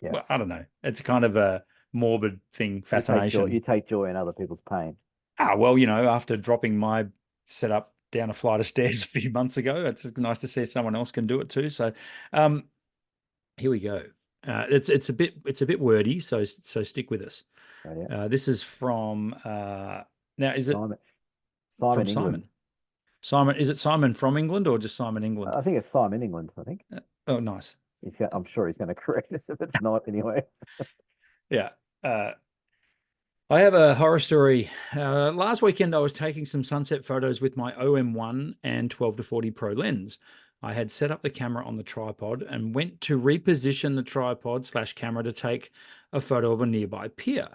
B: Yeah.
A: Well, I don't know. It's kind of a morbid thing,
B: You
A: fascination.
B: take joy in other people's pain.
A: Well, after dropping my setup down a flight of stairs a few months ago, it's just nice to see someone else can do it too. So, here we go. It's a bit wordy, so stick with us.
B: Oh, yeah.
A: This is from now. Is it
B: Simon,
A: from
B: Simon England.
A: Simon? Simon, is it Simon from England or just Simon England?
B: I think it's Simon England. I think
A: Oh, nice.
B: I'm sure he's going to correct us if it's not anyway.
A: Yeah. I have a horror story. Last weekend, I was taking some sunset photos with my OM1 and 12 to 40 Pro lens. I had set up the camera on the tripod and went to reposition the tripod/camera to take a photo of a nearby pier.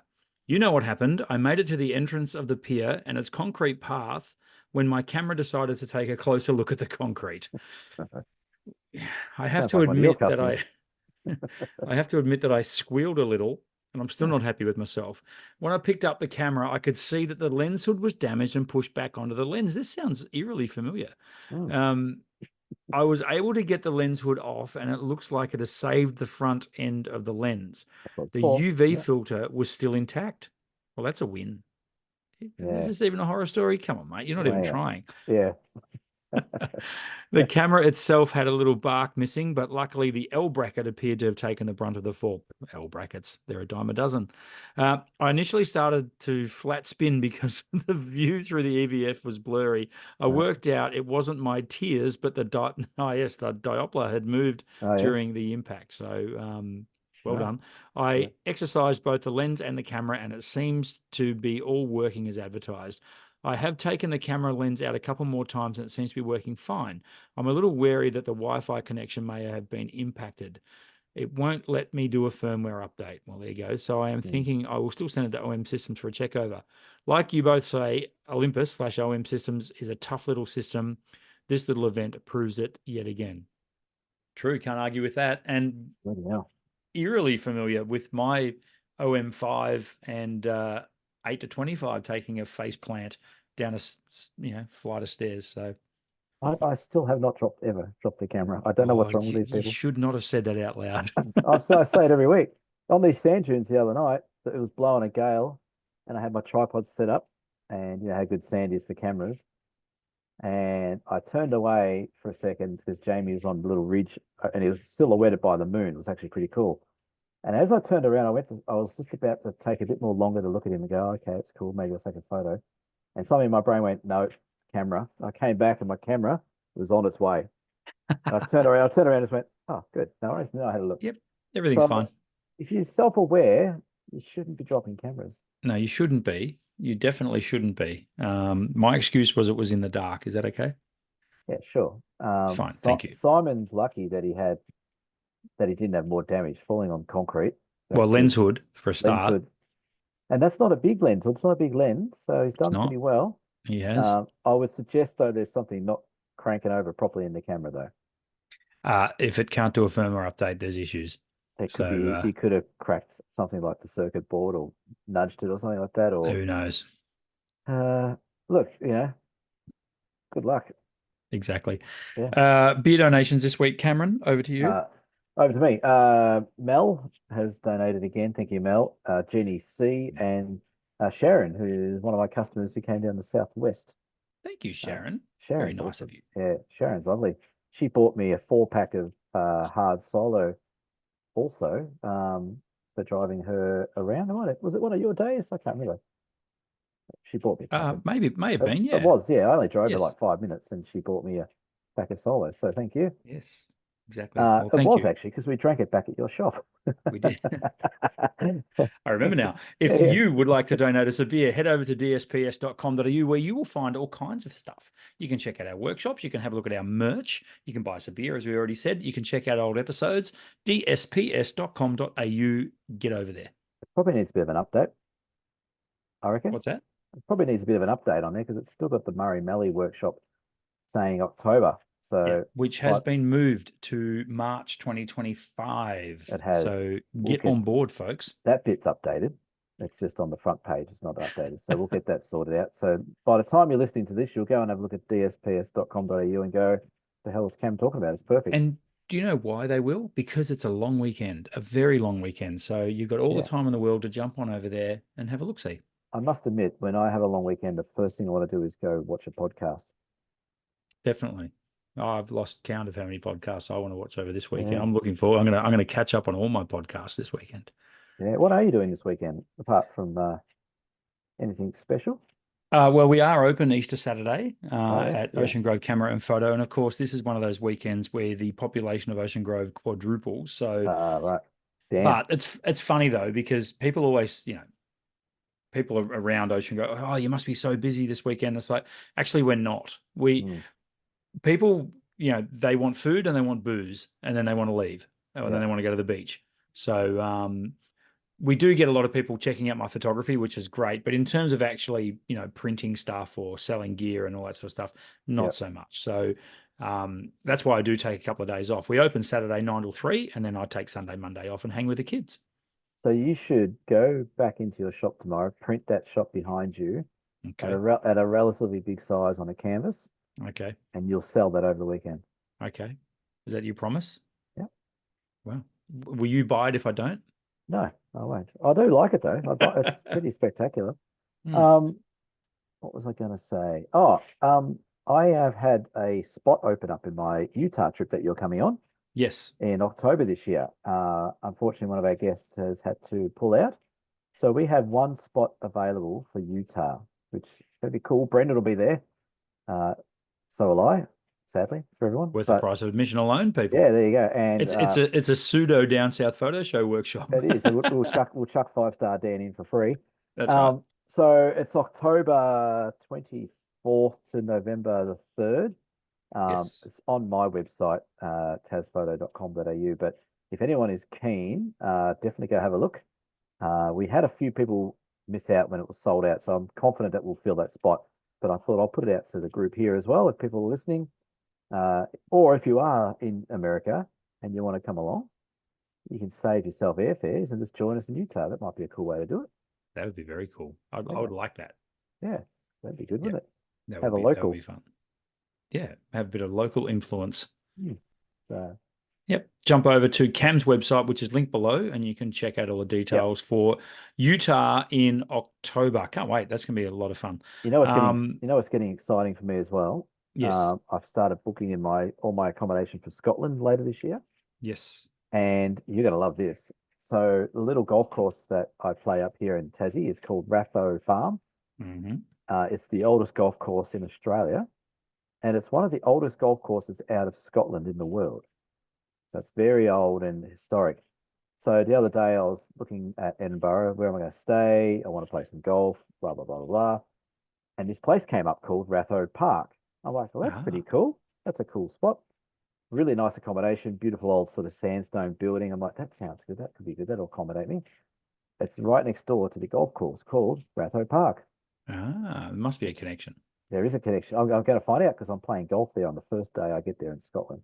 A: You know what happened. I made it to the entrance of the pier and its concrete path when my camera decided to take a closer look at the concrete. I have
B: Sounds
A: to
B: like one of your
A: admit that
B: customers.
A: I have to admit that I squealed a little, and I'm still not happy with myself. When I picked up the camera, I could see that the lens hood was damaged and pushed back onto the lens. This sounds eerily familiar.
B: Mm,
A: Um, I was able to get the lens hood off, and it looks like it has saved the front end of the lens.
B: that's what it's
A: The
B: for.
A: UV
B: Yeah.
A: filter was still intact. Well, that's a win. Is
B: Yeah.
A: this even a horror story? Come on, mate. You're not
B: Well,
A: even
B: yeah.
A: trying.
B: Yeah.
A: The camera itself had a little bark missing, but luckily the L bracket appeared to have taken the brunt of the fall. L brackets, they're a dime a dozen. I initially started to flat spin because the view through the EVF was blurry. I
B: Right.
A: worked out it wasn't my tears, but the the Doppler had moved
B: Oh, yes.
A: during the impact. So well
B: Right.
A: done.
B: Yeah.
A: I exercised both the lens and the camera, and it seems to be all working as advertised. I have taken the camera lens out a couple more times and it seems to be working fine. I'm a little wary that the Wi-Fi connection may have been impacted. It won't let me do a firmware update. Well, there you go. So I am
B: Mm.
A: thinking I will still send it to OM Systems for a check over. Like you both say, Olympus/OM Systems is a tough little system. This little event proves it yet again. True, can't argue with that. And
B: Bloody hell.
A: eerily familiar with my OM5 and 8 to 25 taking a face plant down a flight of stairs. So,
B: I still have not ever dropped the camera. I don't know
A: oh,
B: what's wrong with these
A: you
B: people.
A: should not have said that out loud.
B: I say it every week. On these sand dunes the other night, it was blowing a gale, and I had my tripod set up, and you know how good sand is for cameras. And I turned away for a second because Jamie was on the little ridge, and he was silhouetted by the moon. It was actually pretty cool. And as I turned around, I was just about to take a bit more longer to look at him and go, okay, it's cool. Maybe I'll take a photo. And something in my brain went, no, camera. I came back and my camera was on its way. And I turned around and just went, oh, good. No worries. Then I had a look.
A: Yep, everything's
B: So
A: fine.
B: if you're self-aware, you shouldn't be dropping cameras.
A: No, you shouldn't be. You definitely shouldn't be. My excuse was it was in the dark. Is that okay?
B: Yeah, sure.
A: Fine. Thank you.
B: Simon's lucky that he didn't have more damage falling on concrete.
A: Well,
B: That's
A: lens
B: good.
A: hood for a
B: Lens
A: start.
B: hood. And that's not a big lens. It's not a big lens, so he's
A: It's
B: done pretty
A: not.
B: well.
A: He has.
B: I would suggest though there's something not cranking over properly in the camera though.
A: If it can't do a firmware update, there's issues.
B: It could
A: So
B: be he could have cracked something like the circuit board or nudged it or something like that. Or
A: who knows?
B: uh, look, good luck.
A: Exactly.
B: Yeah.
A: Beer donations this week, Cameron, over to you.
B: Over to me. Mel has donated again. Thank you, Mel. Jenny C and Sharon, who is one of my customers who came down the southwest.
A: Thank you, Sharon. Very
B: Sharon's
A: nice
B: awesome.
A: of you.
B: Yeah, Sharon's lovely. She bought me a 4-pack of hard solo also for driving her around. Was it one of your days? I can't remember. She bought me a pack of
A: Maybe it may have been,
B: it
A: yeah.
B: was, yeah. I only drove her
A: Yes.
B: like 5 minutes and she bought me a pack of solo. So thank you.
A: Yes, exactly. Well,
B: It
A: thank
B: was
A: you.
B: actually because we drank it back at your shop.
A: We did. I remember now.
B: Yeah,
A: If
B: yeah.
A: you would like to donate us a beer, head over to dsps.com.au where you will find all kinds of stuff. You can check out our workshops. You can have a look at our merch. You can buy us a beer, as we already said. You can check out old episodes. dsps.com.au. Get over there.
B: It probably needs a bit of an update, I reckon.
A: What's that?
B: It probably needs a bit of an update on there because it's still got the Murray Melly workshop saying October.
A: Yeah,
B: So
A: which has been moved to March 2025.
B: it has.
A: So get on board, folks.
B: That bit's updated. It's just on the front page. It's not updated. So we'll get that sorted out. So by the time you're listening to this, you'll go and have a look at dsps.com.au and go, the hell is Cam talking about? It's perfect.
A: And do you know why they will? Because it's a long weekend, a very long weekend. So you've got all the time in the world to jump on over there and have a look-see.
B: I must admit, when I have a long weekend, the first thing I want to do is go watch a podcast.
A: Definitely. Oh, I've lost count of how many podcasts I want to watch over this weekend.
B: Yeah.
A: I'm looking forward. I'm gonna catch up on all my podcasts this weekend.
B: Yeah. What are you doing this weekend apart from anything special?
A: Well, we are open Easter Saturday
B: Yes,
A: at
B: yeah.
A: Ocean Grove Camera and Photo, and of course, this is one of those weekends where the population of Ocean Grove quadruples. So,
B: Right. Damn.
A: but it's funny though because people always, people around Ocean go, "Oh, you must be so busy this weekend." It's like, actually, we're not. People, they want food and they want booze, and then they want to leave, and then they want to go to the beach. So, we do get a lot of people checking out my photography, which is great. But in terms of actually, printing stuff or selling gear and all that sort of stuff, not
B: Yeah.
A: so much. So that's why I do take a couple of days off. We open Saturday 9 till 3, and then I take Sunday, Monday off and hang with the kids.
B: So you should go back into your shop tomorrow, print that shop behind you at
A: Okay.
B: at a relatively big size on a canvas,
A: Okay.
B: and you'll sell that over the weekend.
A: Okay. Is that your promise?
B: Yeah.
A: Well, will you buy it if I don't?
B: No, I won't. I do like it though. It's pretty spectacular.
A: Hmm.
B: Um, what was I going to say? Oh, I have had a spot open up in my Utah trip that you're coming on
A: Yes.
B: in October this year. Unfortunately, one of our guests has had to pull out. So we have one spot available for Utah, which is going to be cool. Brendan will be there. Uh, so will I, sadly, for everyone.
A: Worth the
B: But
A: price of admission alone, people.
B: yeah, there you go. And
A: It's a pseudo down south photo show workshop.
B: it is. We'll chuck 5-star Dan in for free.
A: That's right.
B: So it's October 24th to November the 3rd.
A: Yes.
B: It's on my website, tasphoto.com.au. But if anyone is keen, definitely go have a look. We had a few people miss out when it was sold out, so I'm confident that we'll fill that spot. But I thought I'll put it out to the group here as well if people are listening. Or if you are in America and you want to come along, you can save yourself airfares and just join us in Utah. That might be a cool way to do it.
A: That would be very cool. I
B: Yeah.
A: would like that.
B: Yeah, that'd be good,
A: Yeah,
B: wouldn't it?
A: that
B: Have
A: would
B: a
A: be that
B: local.
A: would be fun. Yeah, have a bit of local influence.
B: So,
A: Yep. Jump over to Cam's website, which is linked below, and you can check out all the details for Utah in October. Can't wait. That's going to be a lot of fun.
B: It's getting exciting for me as well.
A: Yes.
B: I've started booking in all my accommodation for Scotland later this year,
A: Yes.
B: and you're going to love this. So the little golf course that I play up here in Tassie is called Ratho Farm.
A: Mm-hmm.
B: It's the oldest golf course in Australia, and it's one of the oldest golf courses out of Scotland in the world. So it's very old and historic. So the other day I was looking at Edinburgh, where am I going to stay? I want to play some golf, blah, blah, blah, blah, blah. And this place came up called Ratho Park. I'm like, well, that's pretty cool. That's a cool spot. Really nice accommodation, beautiful old sort of sandstone building. I'm like, that sounds good. That could be good. That'll accommodate me. It's right next door to the golf course called Ratho Park.
A: There must be a connection.
B: There is a connection. I'm going to find out because I'm playing golf there on the first day I get there in Scotland.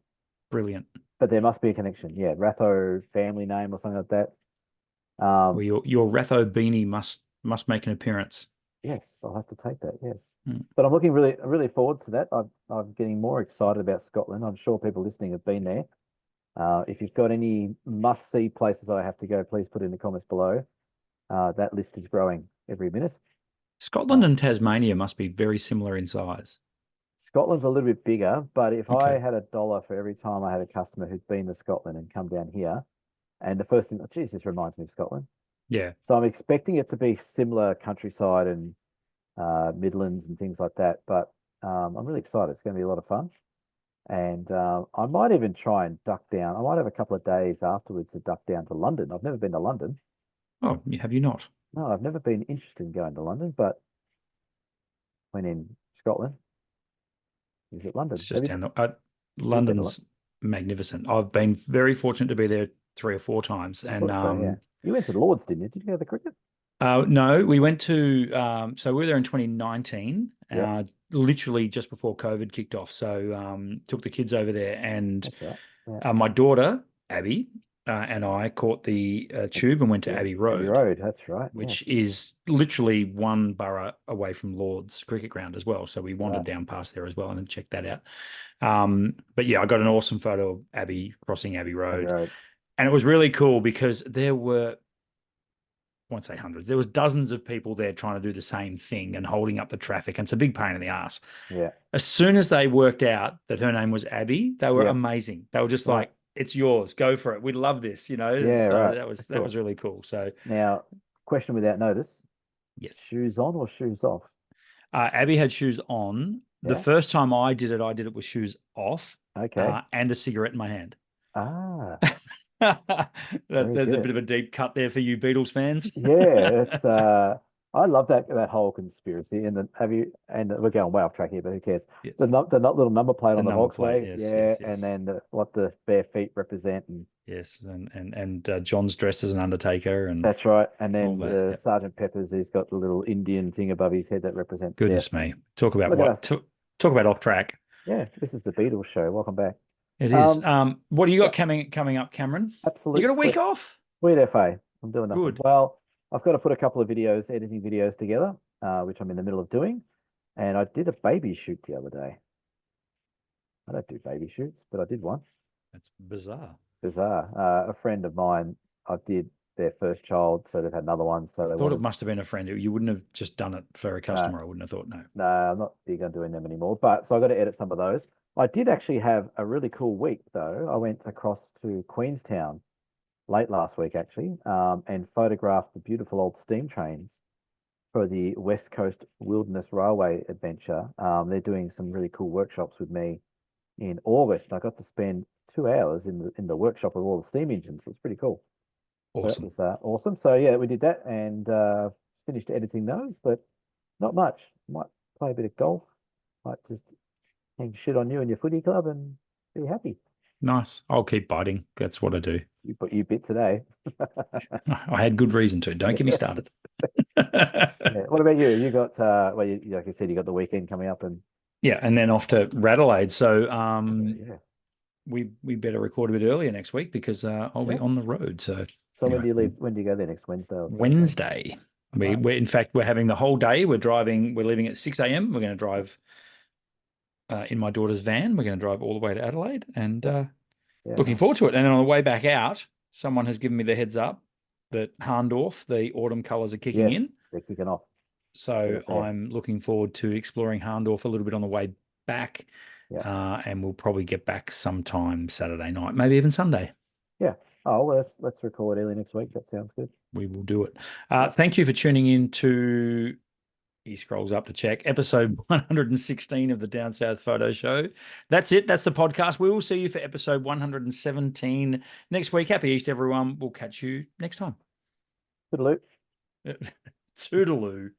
A: Brilliant.
B: But there must be a connection. Yeah, Ratho family name or something like that.
A: Well, your Ratho beanie must make an appearance.
B: Yes, I'll have to take that. Yes,
A: Hmm.
B: but I'm looking really forward to that. I'm getting more excited about Scotland. I'm sure people listening have been there. If you've got any must-see places I have to go, please put in the comments below. That list is growing every minute.
A: Scotland and Tasmania must be very similar in size.
B: Scotland's a little bit bigger, but if I
A: Okay.
B: had $1 for every time I had a customer who'd been to Scotland and come down here, and the first thing, oh, geez, this reminds me of Scotland.
A: Yeah.
B: So I'm expecting it to be similar countryside and Midlands and things like that. But I'm really excited. It's going to be a lot of fun. And I might even try and duck down. I might have a couple of days afterwards to duck down to London. I've never been to London.
A: Oh, have you not?
B: No, I've never been interested in going to London, but when in Scotland, visit London.
A: It's just down the,
B: You've been to
A: London's magnificent. I've been very fortunate to be there 3 or 4 times.
B: I
A: And
B: thought so, yeah. You went to the Lords, didn't you? Did you go to the cricket?
A: no, we went to so we were there in 2019,
B: Yeah.
A: Literally just before COVID kicked off. So took the kids over there, and
B: That's right. Yeah.
A: my daughter Abby and I caught the tube and went to
B: Yes,
A: Abbey
B: Abbey
A: Road,
B: Road, that's right.
A: which
B: Yes.
A: is literally one borough away from Lord's cricket ground as well. So we wandered
B: Right.
A: down past there as well and checked that out. But yeah, I got an awesome photo of Abby crossing Abbey
B: Abbey
A: Road,
B: Road.
A: and it was really cool because there were, I won't say hundreds, there was dozens of people there trying to do the same thing and holding up the traffic. And it's a big pain in the ass.
B: Yeah.
A: As soon as they worked out that her name was Abby, they were
B: Yeah.
A: amazing. They were just
B: Right.
A: like, it's yours, go for it. We love this,
B: Yeah,
A: So
B: right.
A: that was
B: Cool.
A: really cool. So
B: Now, question without notice.
A: yes.
B: Shoes on or shoes off?
A: Abby had shoes on. The
B: Yeah.
A: first time I did it with shoes off,
B: Okay.
A: and a cigarette in my hand.
B: Ah, very
A: There's a
B: good.
A: bit of a deep cut there for you Beatles fans.
B: Yeah, it's I love that whole conspiracy. And then we're going way off track here, but who cares?
A: Yes.
B: Little number plate
A: The
B: on the
A: number plate,
B: Volkswagen,
A: yes,
B: yeah,
A: yes,
B: and
A: yes.
B: then what the bare feet represent, and
A: Yes, and John's dressed as an undertaker, and
B: that's right. And
A: all
B: then
A: that. Yep.
B: Sergeant Pepper's, he's got the little Indian thing above his head that represents death.
A: Goodness me. Talk about
B: Look at us.
A: talk about off track.
B: Yeah, this is the Beatles show. Welcome back.
A: It is. What do you got
B: Yeah,
A: coming up, Cameron? You
B: absolute
A: got a week
B: sweat.
A: off?
B: Sweet FA. I'm doing nothing.
A: Good.
B: Well, I've got to put a couple of editing videos together, which I'm in the middle of doing. And I did a baby shoot the other day. I don't do baby shoots, but I did one.
A: That's bizarre.
B: Bizarre. A friend of mine, I did their first child, so they've had another one. So they
A: Thought it must have been a friend. You wouldn't have just done it for a customer. I wouldn't have thought, no.
B: No, I'm not big on doing them anymore. But so I got to edit some of those. I did actually have a really cool week though. I went across to Queenstown late last week actually, and photographed the beautiful old steam trains for the West Coast Wilderness Railway adventure. They're doing some really cool workshops with me in August. And I got to spend 2 hours in the workshop with all the steam engines. So it's pretty cool.
A: Awesome.
B: So that was awesome. So yeah, we did that and finished editing those, but not much. Might play a bit of golf. Might just hang shit on you and your footy club and be happy.
A: Nice. I'll keep biting. That's what I do.
B: You bit today.
A: I had good reason to. Don't get me started.
B: Yeah. What about you? You got well, like I said, you got the weekend coming up, and
A: yeah, and then off to Radelaide. So
B: yeah.
A: we better record a bit earlier next week because I'll be on the road. So
B: When
A: anyway,
B: do you leave? When do you go there? Next Wednesday or Thursday?
A: Wednesday. We're in fact we're having the whole day. We're leaving at 6 a.m. We're going to drive in my daughter's van. We're going to drive all the way to Adelaide, and looking forward to it. And then on the way back out, someone has given me the heads up that Harndorf, the autumn colours are kicking in.
B: They're kicking off.
A: So I'm looking forward to exploring Harndorf a little bit on the way back.
B: Yeah.
A: And we'll probably get back sometime Saturday night, maybe even Sunday.
B: Yeah. Oh, well, let's record early next week. That sounds good.
A: We will do it. Thank you for tuning in to, he scrolls up to check, episode 116 of the Down South Photo Show. That's it. That's the podcast. We will see you for episode 117 next week. Happy Easter, everyone. We'll catch you next time.
B: Toodaloo.
A: Toodaloo.